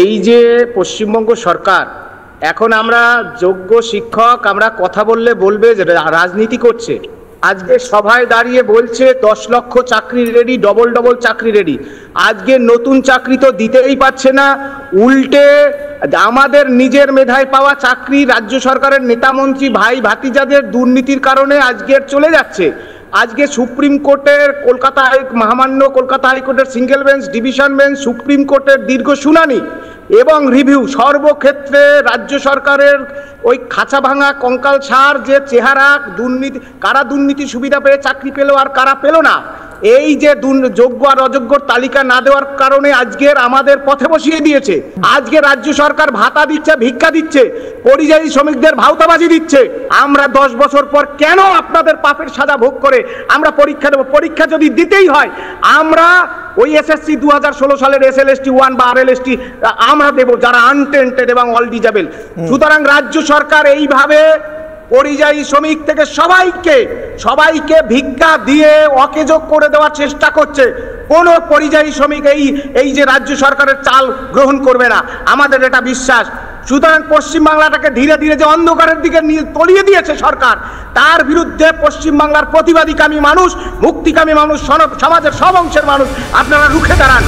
এই যে পশ্চিমবঙ্গ সরকার এখন আমরা যোগ্য শিক্ষক আমরা কথা বললে বলবে যে রাজনীতি করছে। আজকে সভায় দাঁড়িয়ে বলছে 10 লক্ষ চাকরি রেডি, ডবল ডবল চাকরি রেডি। আজকে নতুন চাকরি তো দিতেই পারছে না, উল্টে আমাদের নিজের মেধায় পাওয়া চাকরি রাজ্য সরকারের নেতামন্ত্রী ভাই ভাতিজাদের দুর্নীতির কারণে আজকের চলে যাচ্ছে। আজকে সুপ্রিম কোর্টের মহামান্য কলকাতা হাইকোর্টের single bench, division bench, supreme কোর্টের দীর্ঘ শুনানি এবং রিভিউ, সর্বক্ষেত্রে রাজ্য সরকারের ওই খাঁচা ভাঙা কঙ্কাল ছাড় যে চেহারা, দুর্নীতি, কারা দুর্নীতি সুবিধা পেয়ে চাকরি পেল আর কারা পেল না, এই যে যোগ্য আর অযোগ্যর তালিকা না দেওয়ার কারণে আজকের আমাদের পথে বসিয়ে দিয়েছে। আজকে রাজ্য সরকার ভাতা দিচ্ছে, ভিক্ষা দিচ্ছে, পরিযায়ী শ্রমিকদের ভাওতাবাজি দিচ্ছে। আমরা 10 বছর পর কেন আপনাদের পাপের সাজা ভোগ করে আমরা পরীক্ষা দেব? পরীক্ষা যদি দিতেই হয় আমরা ওই এসএসসি 2016 সালের SLST 1 বা RLST আমরা দেব, যারা আনটেন্টেড এবং অল ডিজেবল। সুতরাং রাজ্য সরকার এইভাবে পরিযায়ী শ্রমিক থেকে সবাইকে ভিক্ষা দিয়ে অকেজো করে দেওয়ার চেষ্টা করছে। কোনো পরিযায়ী শ্রমিক এই যে রাজ্য সরকারের চাল গ্রহণ করবে না, আমাদের এটা বিশ্বাস। সুতরাং পশ্চিমবাংলাটাকে ধীরে ধীরে যে অন্ধকারের দিকে তলিয়ে দিয়েছে সরকার, তার বিরুদ্ধে পশ্চিমবাংলার প্রতিবাদীকামী মানুষ, মুক্তিকামী মানুষ, সমাজের সব অংশের মানুষ আপনারা রুখে দাঁড়ান।